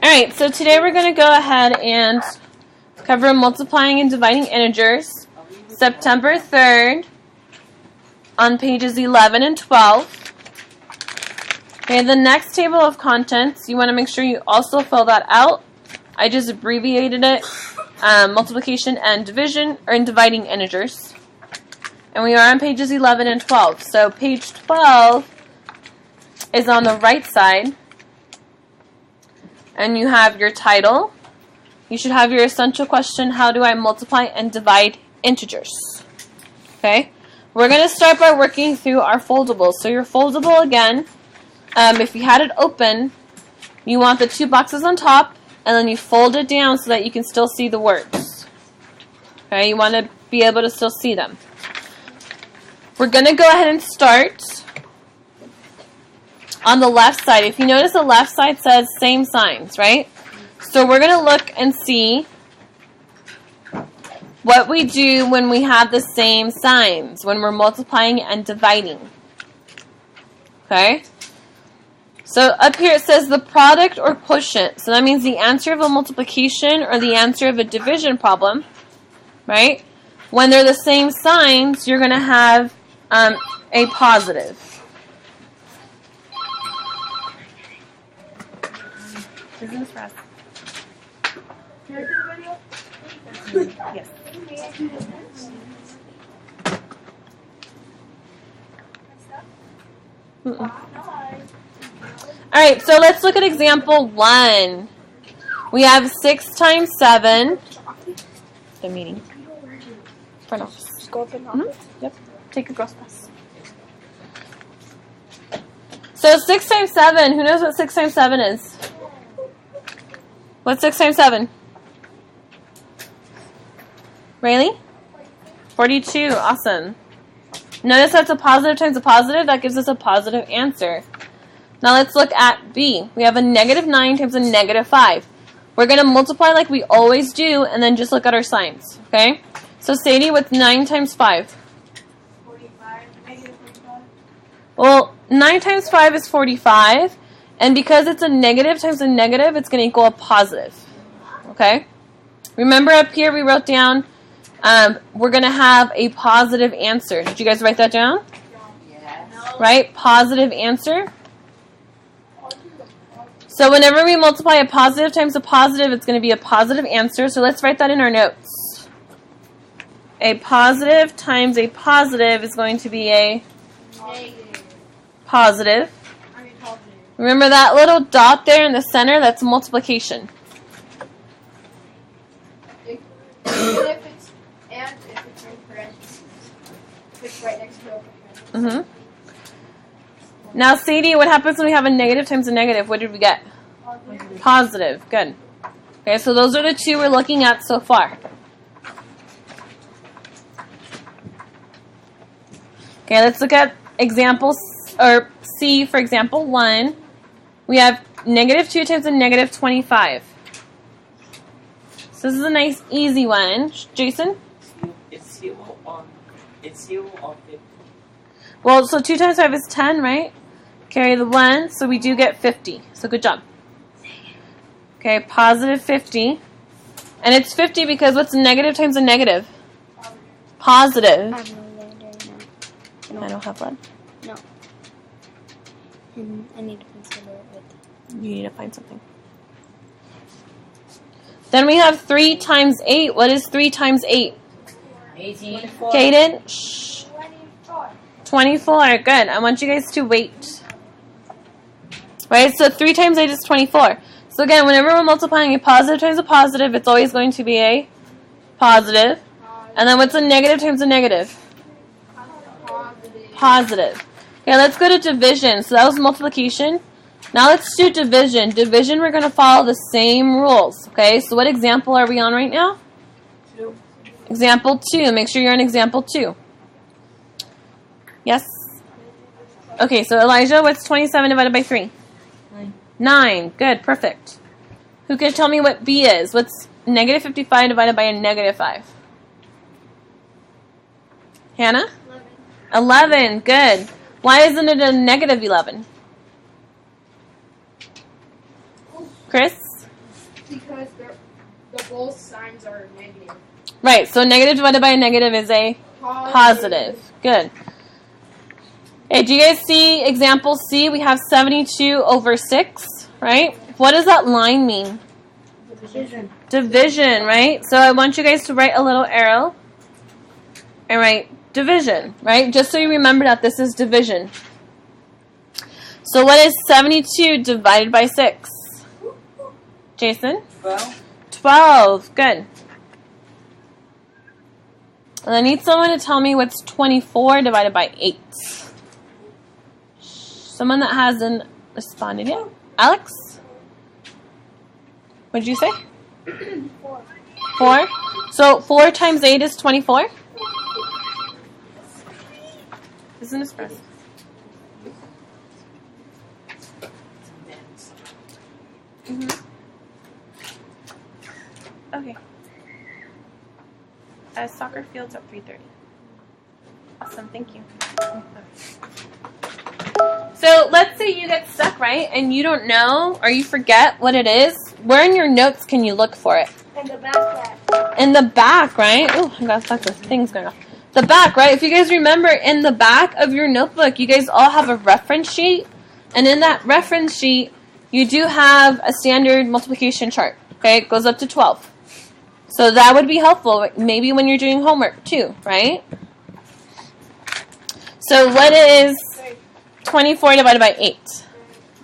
Alright, so today we're going to go ahead and cover multiplying and dividing integers. September 3rd on pages 11 and 12. Okay, the next table of contents, you want to make sure you also fill that out. I just abbreviated it. Multiplication and division, or in dividing integers. And we are on pages 11 and 12. So page 12 is on the right side. And you have your title. You should have your essential question, how do I multiply and divide integers? Okay? We're going to start by working through our foldables. So your foldable, again, if you had it open, you want the two boxes on top, and then you fold it down so that you can still see the words. Okay? You want to be able to still see them. We're going to go ahead and start on the left side. If you notice, the left side says same signs, right? So we're going to look and see what we do when we have the same signs, when we're multiplying and dividing. Okay? So up here it says the product or quotient. So that means the answer of a multiplication or the answer of a division problem, right? When they're the same signs, you're going to have a positive. Isn't this Russ? Can I do the video? Yes. Alright, so let's look at example 1. We have 6 times 7. The meeting. Turn off. Just go up and off. Yep. Take a gross pass. So 6 times 7. Who knows what 6 times 7 is? What's 6 times 7? Rayleigh? 42. Awesome. Notice that's a positive times a positive. That gives us a positive answer. Now let's look at B. We have a negative 9 times a negative 5. We're going to multiply like we always do and then just look at our signs. Okay? So Sadie, what's 9 times 5? 45. Negative 45. Well, 9 times 5 is 45. And because it's a negative times a negative, it's going to equal a positive. Okay? Remember up here we wrote down we're going to have a positive answer. Did you guys write that down? Yes. Right? Positive answer. So whenever we multiply a positive times a positive, it's going to be a positive answer. So let's write that in our notes. A positive times a positive is going to be a positive. Remember that little dot there in the center? That's multiplication. If it's in parentheses. If it's right next to it. Now, Sadie, what happens when we have a negative times a negative? What did we get? Positive. Good. Okay, so those are the two we're looking at so far. Okay, let's look at examples, or C for example 1. We have negative 2 times a negative 25. So this is a nice, easy one. Jason? It's 0 on 50. Well, so 2 times 5 is 10, right? Carry the 1, so we do get 50. So good job. Okay, positive 50. And it's 50 because what's negative times a negative? Positive. I have no lead right now. I don't have lead. No. And I need to consider it with. You need to find something. Then we have 3 times 8. What is 3 times 8? 18. Kaden? Shh. 24. Good. I want you guys to wait. Right? So 3 times 8 is 24. So again, whenever we're multiplying a positive times a positive, it's always going to be a positive. And then what's a negative times a negative? Positive. Okay, let's go to division. So that was multiplication. Now let's do division. Division, we're going to follow the same rules. Okay, so what example are we on right now? 2. Example 2. Make sure you're on example 2. Yes? Okay, so Elijah, what's 27 divided by 3? 9. Good, perfect. Who can tell me what B is? What's negative 55 divided by a negative 5? Hannah? 11. Good. Why isn't it a negative 11? Chris? Because the both signs are negative. Right, so negative divided by a negative is a positive. Good. Okay, do you guys see example C? We have 72 over 6, right? What does that line mean? Division. Division, right? So I want you guys to write a little arrow and write division, right? Just so you remember that this is division. So what is 72 divided by 6? Jason? 12. 12. Good. And I need someone to tell me what's 24 divided by 8. Someone that hasn't responded yet. Alex? What did you say? 4. 4. So 4 times 8 is 24. Isn't this correct? Okay. Soccer field's at 3:30. Awesome, thank you. So let's say you get stuck, right? And you don't know or you forget what it is. Where in your notes can you look for it? And the backpack. In the back, right? Oh, I got stuck with things going off. The back, right? If you guys remember, in the back of your notebook, you guys all have a reference sheet. And in that reference sheet, you do have a standard multiplication chart. Okay, it goes up to 12. So that would be helpful, maybe when you're doing homework too, right? So what is 24 divided by 8?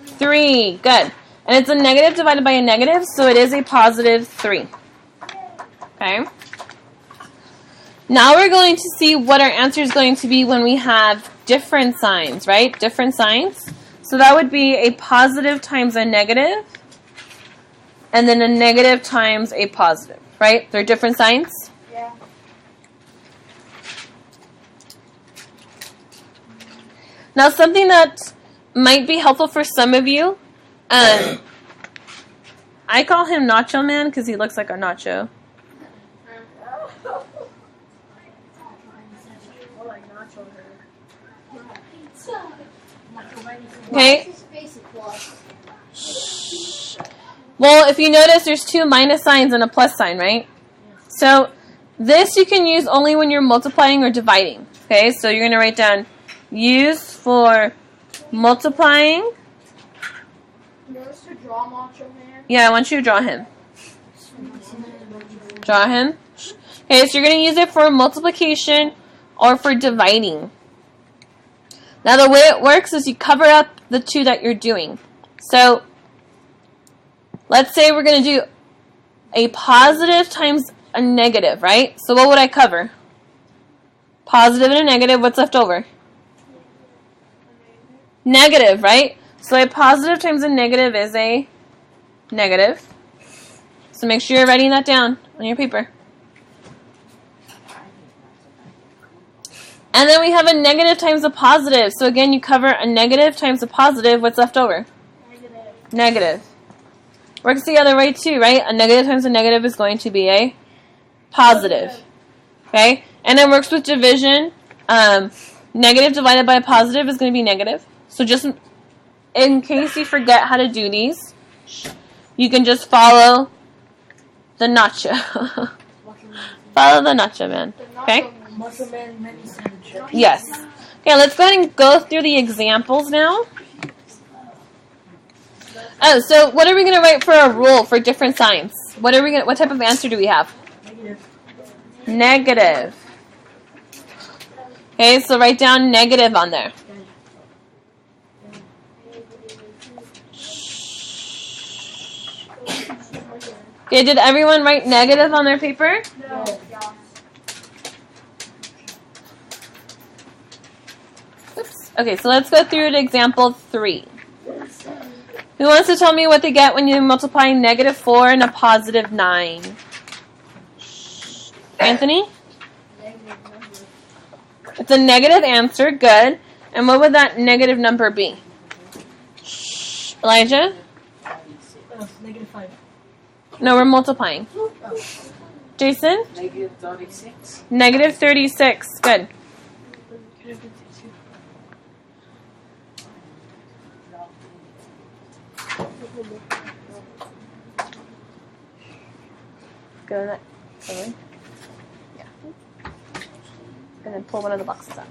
3. Good. And it's a negative divided by a negative, so it is a positive 3. Okay. Now we're going to see what our answer is going to be when we have different signs, right? Different signs. So that would be a positive times a negative, and then a negative times a positive, right? They're different signs. Yeah. Now something that might be helpful for some of you, I call him Nacho Man because he looks like a nacho. Okay. Well, if you notice, there's 2 minus signs and a plus sign, right? So this you can use only when you're multiplying or dividing. Okay, so you're going to write down use for multiplying. Notice to draw Macho Man. Yeah, I want you to draw him. Draw him. Okay, so you're going to use it for multiplication or for dividing. Now the way it works is you cover up the 2 that you're doing. So let's say we're going to do a positive times a negative, right? So what would I cover? Positive and a negative, what's left over? Negative, right? So a positive times a negative is a negative. So make sure you're writing that down on your paper. And then we have a negative times a positive. So again, you cover a negative times a positive. What's left over? Negative. Negative. Works the other way too, right? A negative times a negative is going to be a positive. Okay? And it works with division. Negative divided by a positive is going to be negative. So just in case you forget how to do these, you can just follow the nacho. Follow the nacho man. Okay? Muscle Man mini sandwich. Yes. Okay, let's go ahead and go through the examples now. Oh, so what are we going to write for a rule for different signs? What type of answer do we have? Negative. Negative. Okay, so write down negative on there. Okay, did everyone write negative on their paper? No. Oops. Okay, so let's go through to example 3. Who wants to tell me what they get when you multiply negative 4 and a positive 9? Anthony? It's a negative answer. Good. And what would that negative number be? Elijah? Negative 5. No, we're multiplying. Jason? Negative 36. Negative 36. Good. Go to that. Really? Yeah. And then pull one of the boxes out.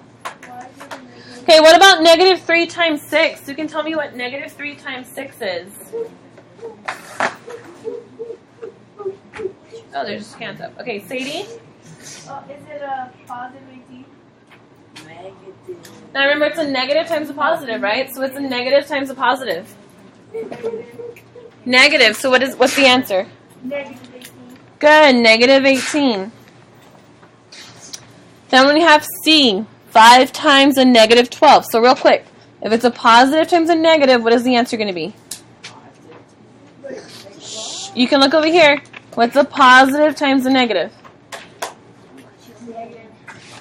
Okay, what about negative 3 times 6? Who can tell me what negative 3 times 6 is? Oh, there's just hands up. Okay, Sadie? Is it a positive 18? Negative. Now remember, it's a negative times a positive, right? So it's a negative times a positive. Negative. So what's the answer? Negative 18. Good, negative 18. Then we have C, 5 times a negative 12. So real quick, if it's a positive times a negative, what is the answer going to be? Shh, you can look over here. What's a positive times a negative?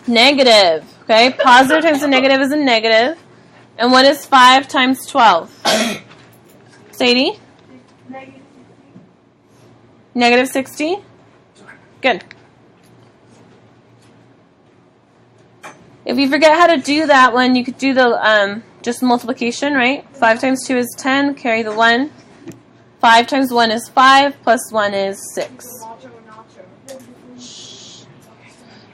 Negative. Okay, positive times a negative is a negative. And what is 5 times 12? Sadie? Negative 60. Negative 60? Good. If you forget how to do that one, you could do the just multiplication, right? 5 times 2 is 10, carry the 1. 5 times 1 is 5, plus 1 is 6.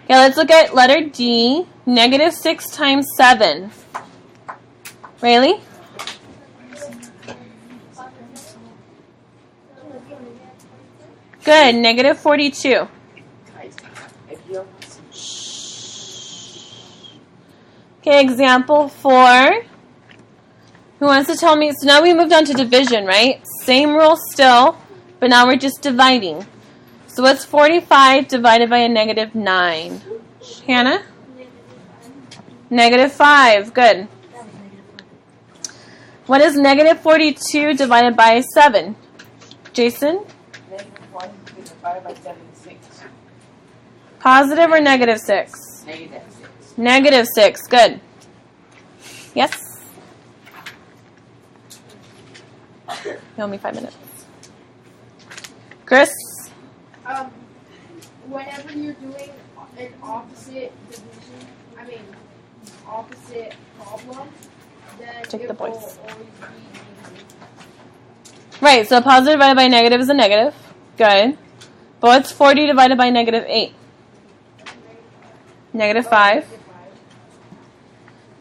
Okay, let's look at letter D. Negative 6 times 7. Rayleigh? Good, negative 42. Okay, example 4. Who wants to tell me? So now we moved on to division, right? Same rule still, but now we're just dividing. So what's 45 divided by a negative 9? Hannah? Negative 5. Good. What is negative 42 divided by 7? Jason? Negative 1 divided by 7 is 6. Positive or negative 6? Negative 6. Negative 6. Good. Yes? You owe me 5 minutes. Chris? Whenever you're doing an opposite opposite problem, then Take it the will voice. always be easy. Right, so positive divided by negative is a negative. Good. But what's 40 divided by negative 8? Negative 5.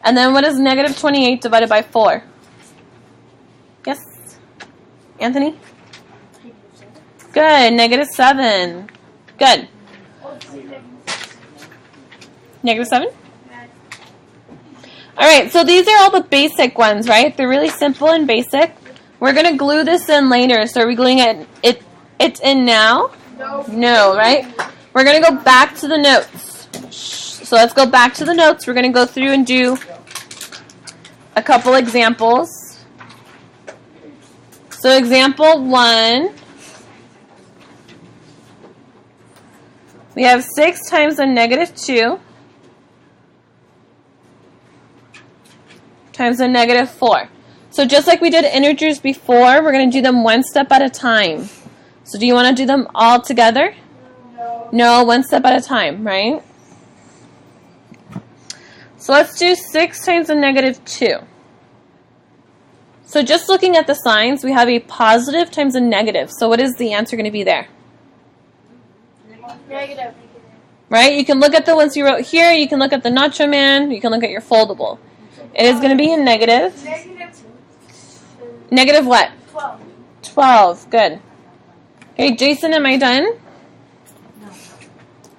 And then what is negative 28 divided by 4? Yes? Anthony? Good. Negative 7. Good. Negative 7? Alright, so these are all the basic ones, right? They're really simple and basic. We're going to glue this in later. So are we gluing it in now? No, right? We're going to go back to the notes. So let's go back to the notes. We're going to go through and do a couple examples. So example 1. We have 6 times a negative 2 times a negative 4. So just like we did integers before, we're going to do them one step at a time. So do you want to do them all together? No, one step at a time, right? So let's do 6 times a negative 2. So just looking at the signs, we have a positive times a negative. So what is the answer going to be there? Negative. Right? You can look at the ones you wrote here. You can look at the Nacho Man. You can look at your foldable. It is going to be a negative. Negative what? 12. 12. Good. Okay, Jason, am I done? No.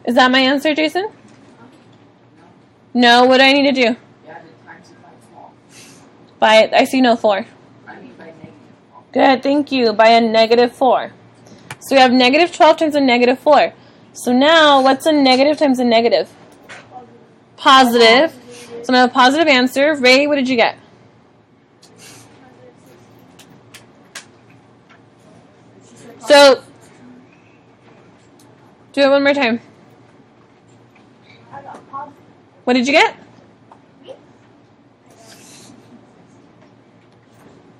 Is that my answer, Jason? No. What do I need to do? Yeah, the times it by 4. I see no 4. I mean by negative 4. Good, thank you. By a negative 4. So we have negative 12 times a negative 4. So now, what's a negative times a negative? Positive. So I have a positive answer. Ray, what did you get? So, do it one more time. I got positive. What did you get?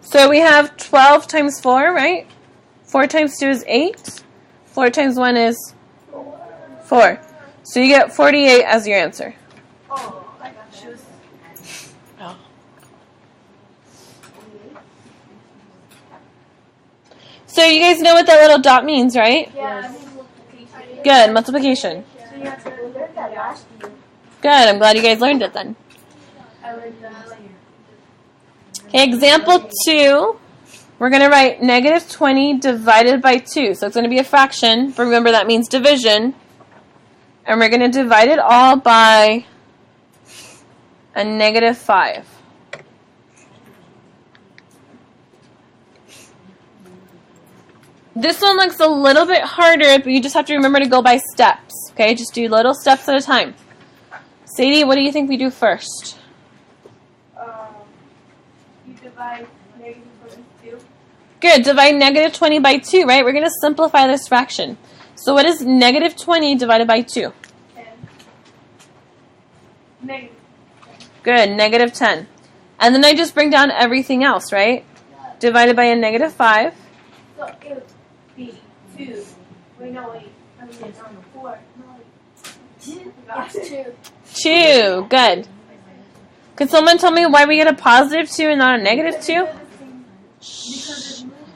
So we have 12 times 4, right? 4 times 2 is 8. 4 times 1 is 4. So you get 48 as your answer. Oh, I got you. Oh. So you guys know what that little dot means, right? Yeah, I mean multiplication. Good. Multiplication. So you have to learn that last year. Good. I'm glad you guys learned it then. I learned that. Okay, example 2. We're going to write negative 20 divided by 2. So it's going to be a fraction, but remember that means division. And we're going to divide it all by a negative 5. This one looks a little bit harder, but you just have to remember to go by steps. Okay, just do little steps at a time. Sadie, what do you think we do first? You divide negative 2. Good, divide negative 20 by 2, right? We're going to simplify this fraction. So what is negative 20 divided by 2? 10. Negative. Good, negative 10. And then I just bring down everything else, right? Divided by a negative 5. So it would be 2. Wait, no, wait. I mean, 4. No, wait. 2. Yes, 2. 2, good. Could someone tell me why we get a positive 2 and not a negative 2?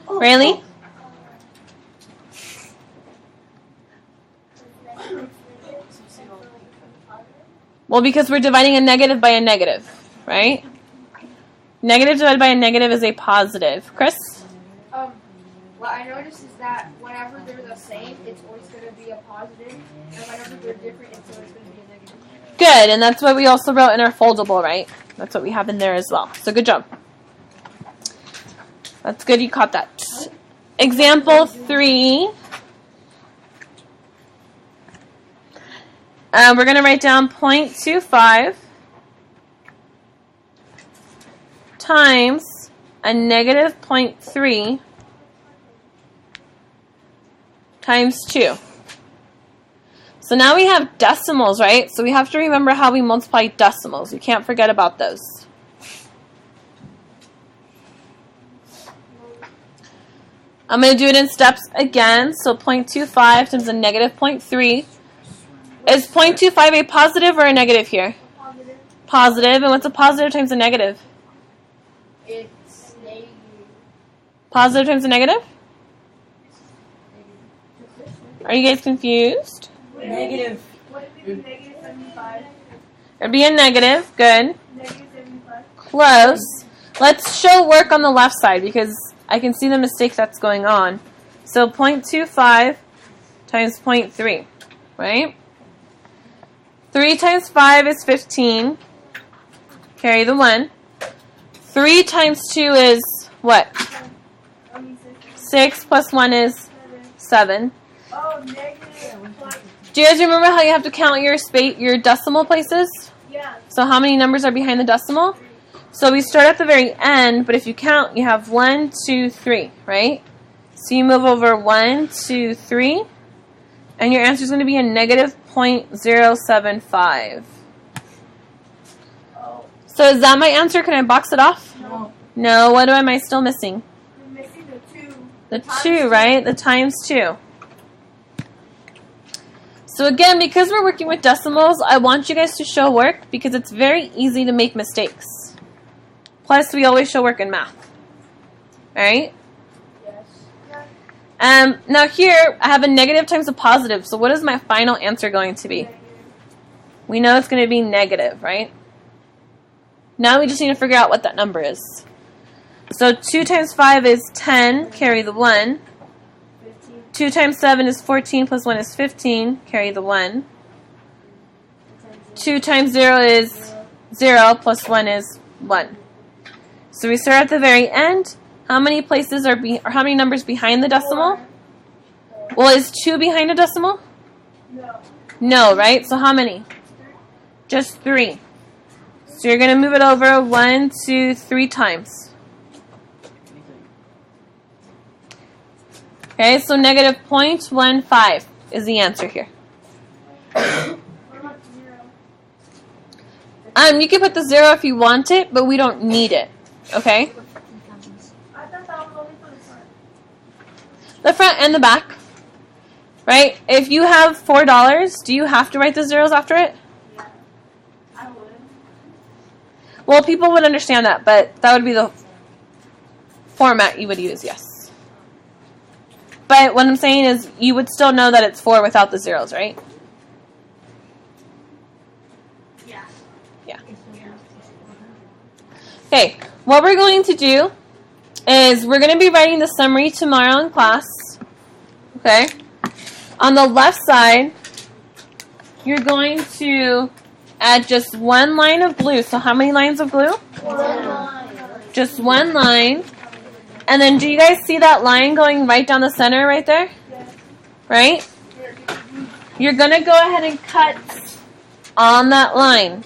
Really? Well, because we're dividing a negative by a negative, right? Negative divided by a negative is a positive. Chris? What I noticed is that whenever they're the same, it's always going to be a positive, and whenever they're different, it's always going to be a negative. Good, and that's what we also wrote in our foldable, right? That's what we have in there as well. So good job. That's good, you caught that. Example 3. We're going to write down 0.25 times a negative 0.3 times 2. So now we have decimals, right? So we have to remember how we multiply decimals. We can't forget about those. I'm going to do it in steps again. So 0.25 times a negative 0.3. Is 0.25 a positive or a negative here? Positive. Positive. And what's a positive times a negative? It's negative. Positive times a negative? Are you guys confused? Negative. What if we do negative 75? It'd be a negative. Good. Negative 75. Close. Let's show work on the left side because I can see the mistake that's going on. So 0.25 times 0.3, right? 3 times 5 is 15. Carry the 1. 3 times 2 is what? 6 plus 1 is 7. Oh, negative. Do you guys remember how you have to count your decimal places? Yeah. So how many numbers are behind the decimal? So we start at the very end, but if you count, you have 1, 2, 3, right? So you move over 1, 2, 3, and your answer is going to be a negative 0.075. Oh, So is that my answer? Can I box it off? no. No, what am I still missing? We're missing the 2. The 2, right? The times 2. So again, because we're working with decimals, I want you guys to show work because it's very easy to make mistakes. Plus, we always show work in math. Alright? Yes. Now here, I have a negative times a positive. So what is my final answer going to be? We know it's going to be negative, right? Now we just need to figure out what that number is. So 2 times 5 is 10, carry the 1. 15. 2 times 7 is 14, plus 1 is 15, carry the 1. 2 times 0 is 0, plus 1 is 1. So we start at the very end. How many places or how many numbers behind the decimal? Well, is 2 behind a decimal? No. No, right? So how many? Just 3. So you're going to move it over 1, 2, 3 times. Okay, so negative 0.15 is the answer here. What about 0? You can put the 0 if you want it, but we don't need it. Okay? I thought that was only for the front. The front and the back. Right? If you have $4, do you have to write the zeros after it? Yeah. I would. Well, people would understand that, but that would be the format you would use, yes. But what I'm saying is you would still know that it's 4 without the zeros, right? Yeah. Yeah. Okay, what we're going to do is we're going to be writing the summary tomorrow in class. Okay? On the left side, you're going to add just one line of blue. So how many lines of blue? Just one line. And then do you guys see that line going right down the center right there? Right? You're going to go ahead and cut on that line.